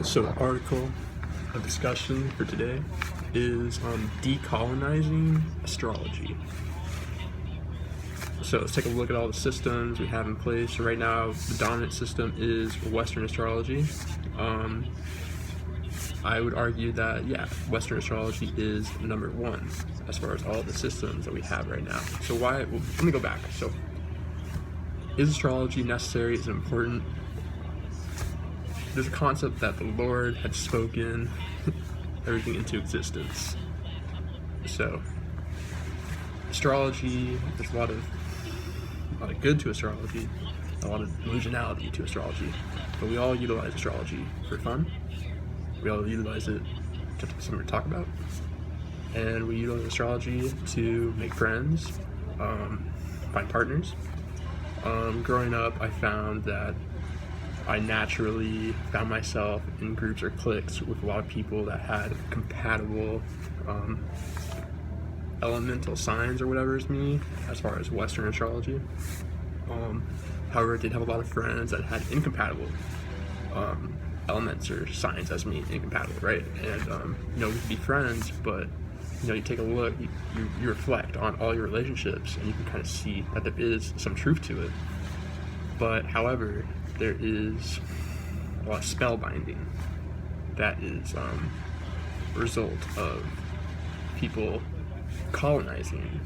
So the article of discussion for today is on decolonizing astrology. So let's take a look at all the systems we have in place. So right now, the dominant system is Western astrology. I would argue that, yeah, Western astrology is number one as far as all the systems that we have right now. So why, well, let me go back. So is astrology necessary? Is it important? There's a concept that the Lord had spoken everything into existence. So astrology, there's a lot of good to astrology, a lot of illusionality to astrology, but we all utilize astrology for fun. We all utilize it to something to talk about, and we utilize astrology to make friends, find partners. Growing up, I found that I naturally found myself in groups or cliques with a lot of people that had compatible elemental signs or whatever is me as far as Western astrology. However, I did have a lot of friends that had incompatible elements or signs as me, incompatible, right? And we could be friends, but you take a look, you reflect on all your relationships, and you can kind of see that there is some truth to it. But however, there is a lot of spellbinding that is a result of people colonizing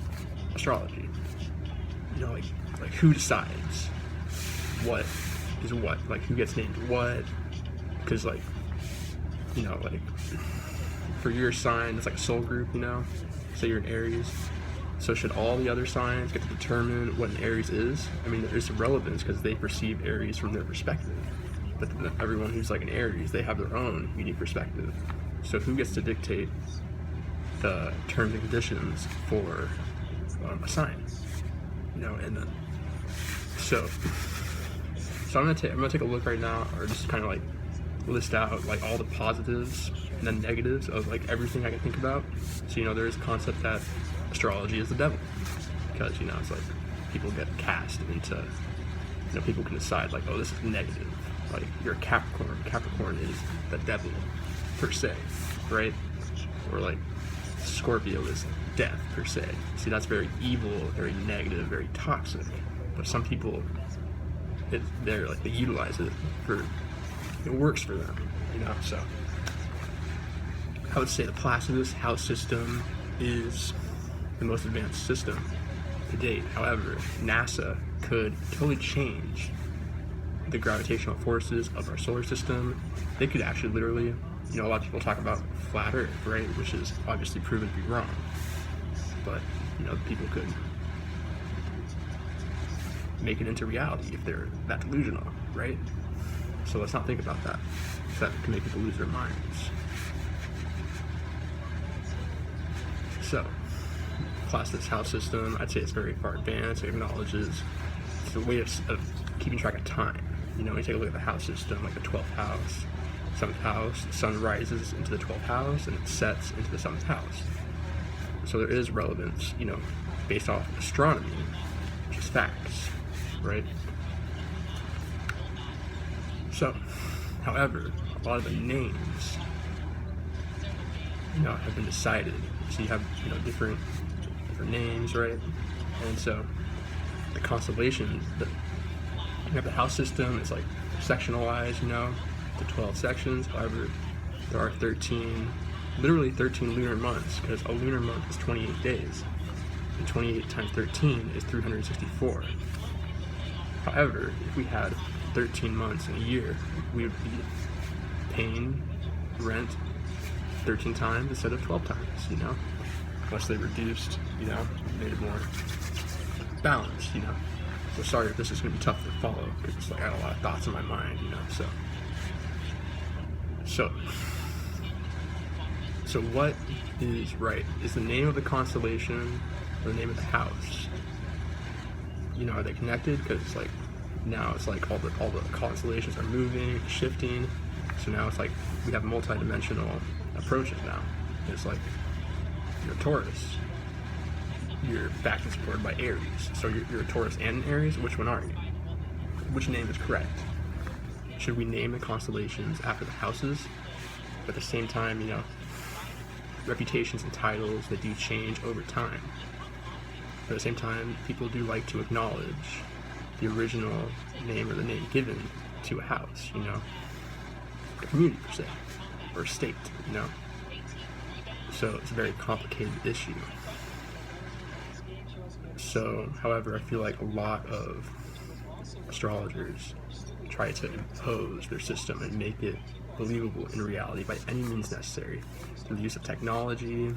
astrology. Like who decides what is what, like who gets named what, because for your sign it's like a soul group, say you're an Aries, so should all the other signs get to determine what an Aries is? I mean, there's some relevance because they perceive Aries from their perspective, but everyone who's like an Aries, they have their own unique perspective. So who gets to dictate the terms and conditions for a sign? And then so I'm gonna take a look right now, or just kind of like list out like all the positives and then negatives of like everything I can think about. So there is a concept that astrology is the devil, because it's like people get cast into, people can decide like, oh, this is negative, like you're a Capricorn is the devil per se, right? Or like Scorpio is death per se. See, that's very evil, very negative, very toxic. But some people, they utilize it for, it works for them, So I would say the Placidus house system is the most advanced system to date. However, NASA could totally change the gravitational forces of our solar system. They could actually literally, a lot of people talk about flat Earth, right, which is obviously proven to be wrong. But people could make it into reality if they're that delusional, right? So let's not think about that, because that can make people lose their minds. So, Placidus house system, I'd say it's very far advanced. It acknowledges it's a way of keeping track of time. You take a look at the house system, like the 12th house, 7th house, the sun rises into the 12th house and it sets into the 7th house. So there is relevance, based off astronomy, which is facts, right? So, however, a lot of the names, have been decided. So you have, different names, right? And so the constellations, you have the house system, it's like sectionalized, to 12 sections. However, there are literally 13 lunar months, because a lunar month is 28 days, and 28 times 13 is 364. However, if we had 13 months in a year, we would be paying rent 13 times instead of 12 times, unless they reduced, made it more balanced, So sorry if this is going to be tough to follow, because I got a lot of thoughts in my mind, So what is right? Is the name of the constellation or the name of the house? Are they connected? Because now it's like all the constellations are moving, shifting. So now it's like we have multi-dimensional approaches now. It's like Taurus, you're backed and supported by Aries. So you're a Taurus and an Aries. Which one are you? Which name is correct? should we name the constellations after the houses? But at the same time, you know, reputations and titles, they do change over time. But at the same time, people do like to acknowledge the original name or the name given to a house, you know, a community per se, or a state, you know. So it's a very complicated issue. So, however, I feel like a lot of astrologers try to impose their system and make it believable in reality by any means necessary, through the use of technology,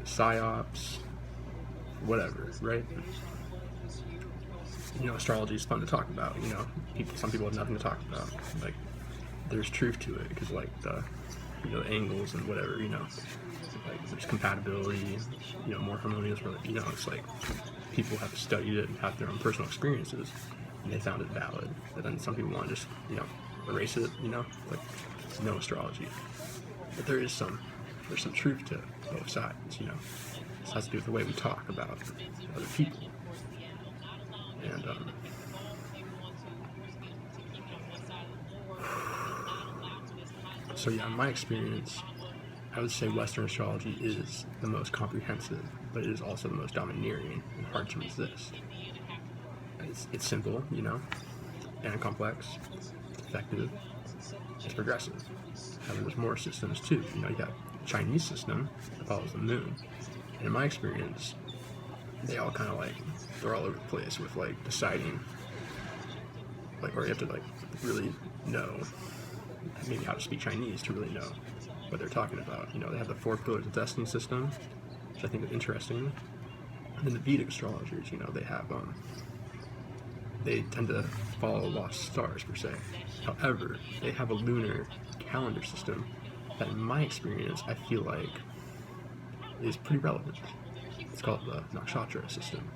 psyops, whatever, right? You know, astrology is fun to talk about, you know, some people have nothing to talk about, like, there's truth to it, because, like, the, you know, the angles and whatever, you know, like, there's compatibility, you know, more harmonious, you know, it's like, people have studied it and have their own personal experiences, and they found it valid, but then some people want to just, you know, erase it, you know, like, no astrology. But there's some truth to both sides, you know. This has to do with the way we talk about other people. And, so yeah, in my experience, I would say Western astrology is the most comprehensive, but it is also the most domineering and hard to resist. It's simple, you know, and complex, it's effective, it's progressive. And there's more systems too. You know, you got the Chinese system that follows the moon. And in my experience, they all kind of like, they're all over the place with like deciding, like, or you have to like really know maybe how to speak Chinese to really know what they're talking about. You know, they have the 4 pillars of destiny system, which I think is interesting. And then the Vedic astrologers, you know, they have, they tend to follow lost stars per se. However, they have a lunar calendar system that in my experience, I feel like is pretty relevant. It's called the nakshatra system.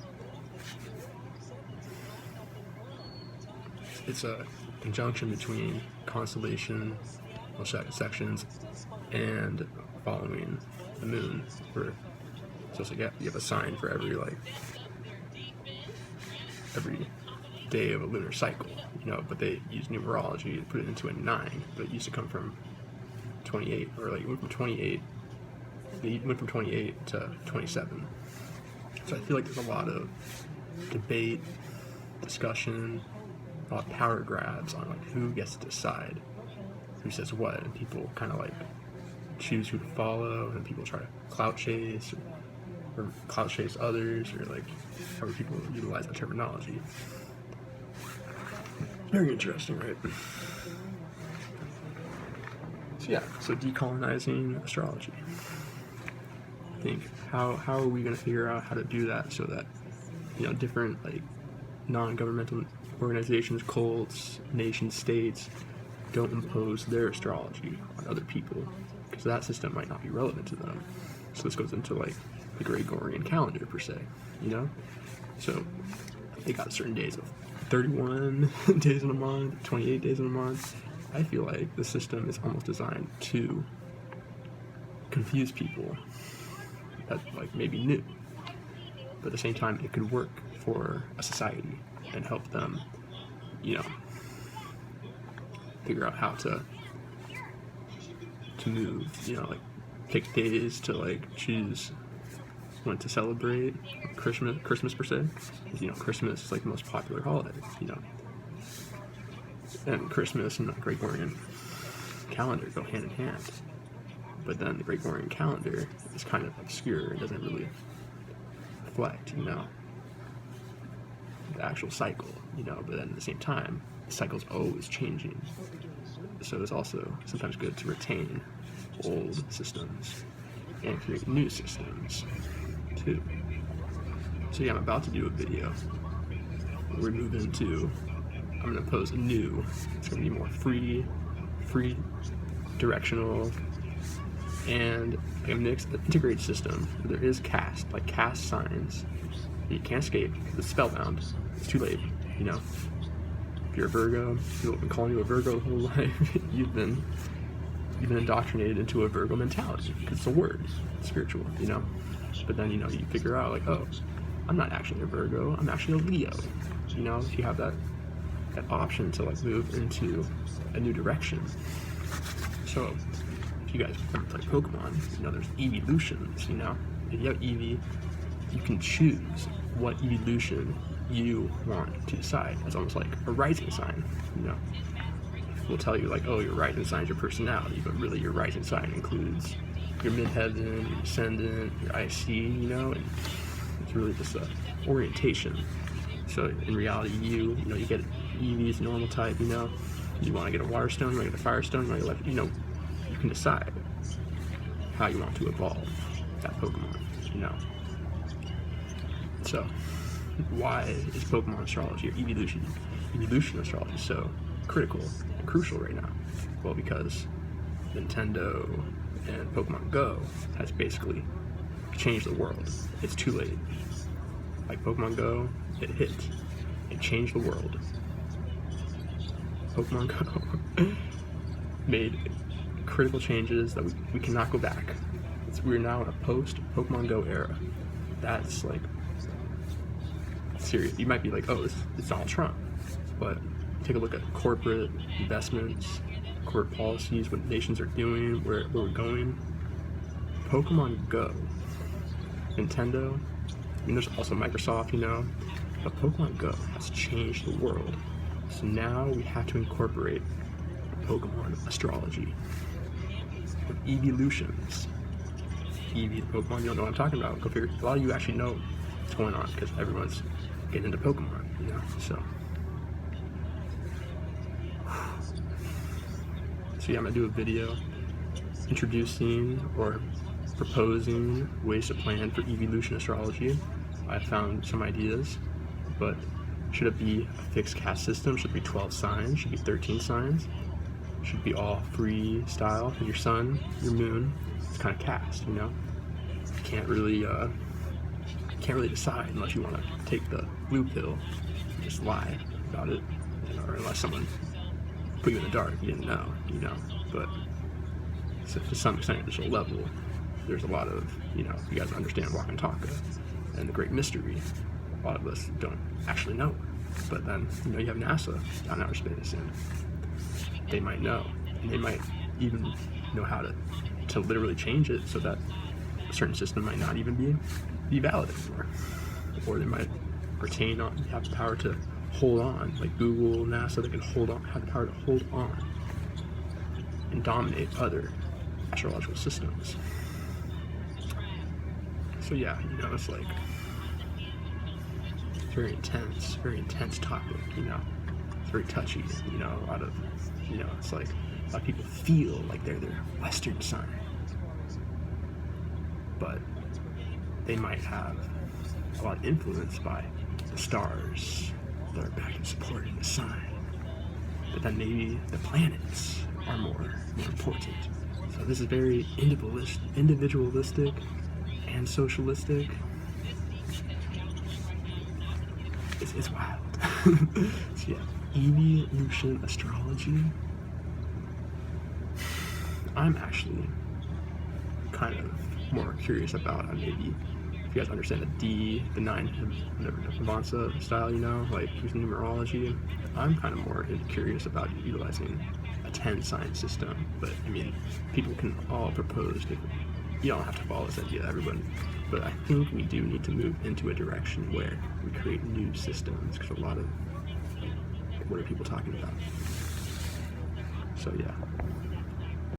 It's a conjunction between constellation sections and following the moon. So it's like you have a sign for every day of a lunar cycle, you know, but they use numerology to put it into a 9, but it used to come from 28, or like it went from 28 to 27. So I feel like there's a lot of debate, discussion, a lot of power grabs on like who gets to decide who says what, and people kind of like choose who to follow, and people try to clout chase or clout chase others, or like however people utilize that terminology. Very interesting, right? So yeah, so decolonizing astrology. I think how are we going to figure out how to do that so that, you know, different like non-governmental organizations, cults, nation states don't impose their astrology on other people, because that system might not be relevant to them. So this goes into like the Gregorian calendar per se, you know? So they got certain days of 31 days in a month, 28 days in a month. I feel like the system is almost designed to confuse people that like maybe new, but at the same time it could work for a society and help them, you know, figure out how to move, you know, like pick days to like choose when to celebrate Christmas per se. You know, Christmas is like the most popular holiday, you know, and Christmas and the Gregorian calendar go hand in hand. But then the Gregorian calendar is kind of obscure and doesn't really reflect, you know, the actual cycle, you know, but then at the same time, the cycle's always changing. So it's also sometimes good to retain old systems and create new systems too. So yeah, I'm about to do a video. We're moving to, I'm going to pose a new, it's going to be more free directional, and a mixed integrated system. There is caste signs that you can't escape. It's spellbound. It's too late, you know. If you're a Virgo, people have been calling you a Virgo the whole life. You've been indoctrinated into a Virgo mentality because it's a word, it's spiritual, you know. But then, you know, you figure out like, oh, I'm not actually a Virgo. I'm actually a Leo. You know, if you have that that option to like move into a new direction. So if you guys ever play Pokemon, you know there's evolutions, you know? If you have Eevee, you can choose what evolution you want to decide. It's almost like a rising sign, you know? We'll tell you like, oh, your rising sign is your personality, but really your rising sign includes your midheaven, your descendant, your IIII, you know? And it's really just a orientation. So in reality, you know, you get Eevee as normal type, you know? You want to get a water stone, you want to get a fire stone, you want to get, you know, you can decide how you want to evolve that Pokemon, you know? So why is Pokemon astrology or evolution astrology so critical and crucial right now? Well, because Nintendo and Pokemon Go has basically changed the world. It's too late. Like Pokemon Go, it hit. It changed the world. Pokemon Go made critical changes that we cannot go back. We're now in a post-Pokemon Go era. That's like serious. You might be like, oh, it's Donald Trump, but take a look at corporate investments, corporate policies, what nations are doing, where we're going. Pokemon Go, Nintendo, I mean, there's also Microsoft, you know, but Pokemon Go has changed the world. So now we have to incorporate Pokemon astrology with evolutions. Eevee, the Pokemon, you don't know what I'm talking about. Go figure. A lot of you actually know what's going on because everyone's getting into Pokemon, you know. So yeah, I'm gonna do a video introducing or proposing ways to plan for evolution astrology. I found some ideas, but should it be a fixed caste system? Should it be 12 signs? Should it be 13 signs? Should it be all freestyle? And your sun, your moon, it's kind of cast, you know. You can't really decide unless you want to take the blue pill and just lie about it, you know, or unless someone put you in the dark, you didn't know, you know. But so to some extent, at this level, there's a lot of, you know, you guys understand Wakantaka and the Great Mystery. A lot of us don't actually know. But then, you know, you have NASA down in outer space, and they might know. And they might even know how to literally change it so that a certain system might not even be valid anymore. Or they might retain on, have the power to hold on, like Google, NASA, they can hold on, have the power to hold on and dominate other astrological systems. So yeah, you know, it's like very intense topic, you know. It's very touchy, you know, a lot of, you know, it's like a lot of people feel like they're their Western sign, but they might have a lot of influence by the stars that are back and supporting the sign. But then maybe the planets are more important. So this is very individualistic and socialistic. It's wild. So yeah, evolution astrology. I'm actually kind of more curious about maybe if you guys understand the 9 Nirvana style, you know, like using numerology. I'm kind of more curious about utilizing a 10 sign system, but I mean, people can all propose different. You don't have to follow this idea, everyone, but I think we do need to move into a direction where we create new systems, because a lot of, what are people talking about? So yeah.